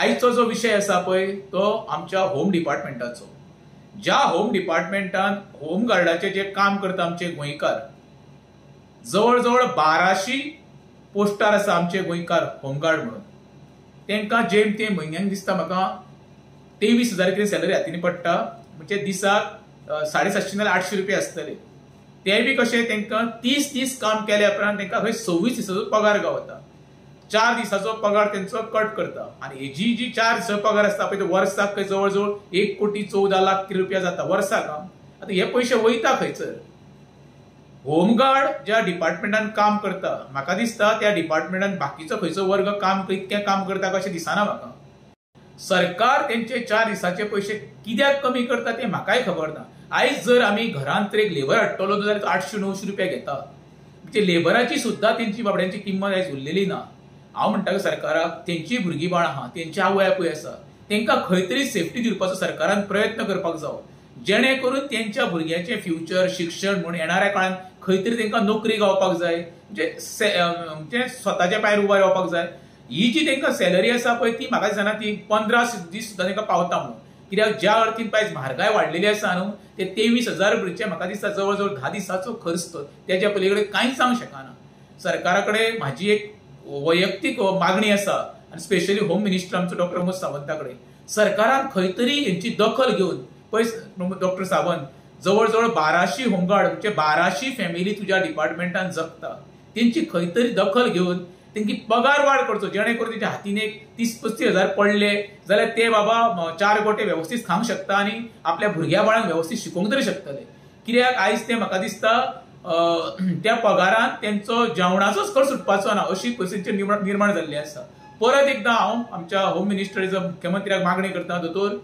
आजचो जो विषय आसा पळय तो आमच्या होम डिपार्टमेंटाचो। ज्या होम डिपार्टमेंटान होमगार्डाचे जे काम करता आमचे गोंयकार, जवळ जवळ 1200 पोस्टार आसा आमचे गोंयकार होमगार्ड म्हणून। तांकां जेम ते म्हयन्याक दिसता म्हाका 23,000 कितें सॅलरी हातीन पडटा, म्हणजे दिसाक 750 नाल्यार 800 रुपया आसतले। ते बी कशें तांकां 30 दीस काम केल्या उपरांत तांकां खंय 26 दिसाचो पगार गावता। 4 दिसाचो पगार त्यांचो कट करता आणि हेजी जी 4 दिसाचो पगार आसता पळय तो वर्साक जवळ जवळ 1,14,00,000 रुपया जाता वर्साक। आता हे पैसे वयता खंयसर? होमगार्ड ज्या डिपार्टमेंटान काम करता, म्हाका दिसता त्या डिपार्टमेंटान बाकीचो खंयचो वर्ग काम इतकें काम करता कशें दिसना म्हाका। सरकार तेंचे 4 दिसाचे पैसे कित्याक कमी करता ते म्हाकाय खबर ना। आयज जर आमी घरांत तर एक लेबर हाडटलो जाल्यार 800-900 रुपया घेता, म्हणजे लेबराची सुद्धा तेंची बाबड्यांची किंमत आयज उरलेली ना। हांव म्हणटा सरकाराक तेंची भुरगीं बाळ आहा, तेंच्या आवयापूय आसा, तांकां खंय तरी सेफ्टी दिवपाचो सरकारान प्रयत्न करपाक जावो, जेणे करून तेंच्या भुरग्याचे फ्युचर शिक्षण म्हणून येणाऱ्या काळात खंय तरी तांकां नोकरी गावपाक जाय, म्हणजे स्वताच्या पांयार उबा रावपाक जाय। ही जी तांकां सॅलरी आसा पळय ती म्हाका दिसना ती 15 दीस सुद्धा तांकां पावता म्हणून, कित्याक ज्या अर्थीन पायज म्हारगाय वाडलेली आसा न्हू, ते 23,000 भरचे म्हाका दिसता जवळ जवळ 10 दिसाचो खर्च तो तेच्या पलीकडे कांयच जावंक शकना। सरकाराकडे म्हाजी एक वैयक्तीक मागणी आसा, आणि स्पेशली होम मिनिस्टर आमचो डॉक्टर प्रमोद सावंताकडे सरकारान खंय तरी यांची दखल घेऊन पळय डॉक्टर सावंत, जवळ जवळ 1200 होमगार्ड म्हणजे 1200 फॅमिली तुझ्या डिपार्टमेंटान जगता, तेंची खंय तरी दखल घेऊन तेंची पगार वाड करचो, जेणे करून तेच्या हातीन एक 30-35 हजार पडले जाल्यार ते बाबा 4 गोटे व्यवस्थित खावंक शकता आणि आपल्या भुरग्या बाळांक व्यवस्थित शिकोवंक तरी शकतले। कित्याक आयज ते म्हाका दिसता त्या पगारान त्यांचो जेवणाचोच खर्च सुटपाचो ना अशी परिस्थिती निर्माण जाल्ली आसा। परत एकदा हांव आमच्या होम मिनिस्टर मुख्यमंत्र्याक मागणी करता, दोतोर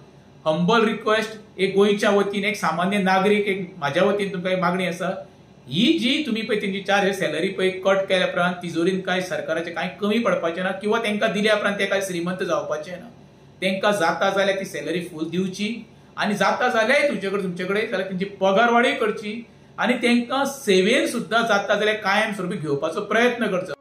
हंबल रिक्वेस्ट एक गोंयच्या वतीन एक सामान्य नागरीक एक म्हाज्या वतीन तुमकां एक मागणी आसा, ही जी तुम्ही पळय तेंची 4 सॅलरी पळय कट केल्या उपरांत तिजोरीन काय सरकाराचे कांय कमी पडपाचें ना, किंवा तांकां दिल्या उपरांत ते काय श्रीमंत जावपाचे ना। तांकां जाता जाल्यार ती सॅलरी फूल दिवची, आणि जाता जाल्यार तुमचे कडेन जाल्यार तेंची पगार वाडय करची, आणि तांकां सेवेन सुद्धा जाता जाल्यार कायम स्वरूपी घेवपाचो प्रयत्न करचो।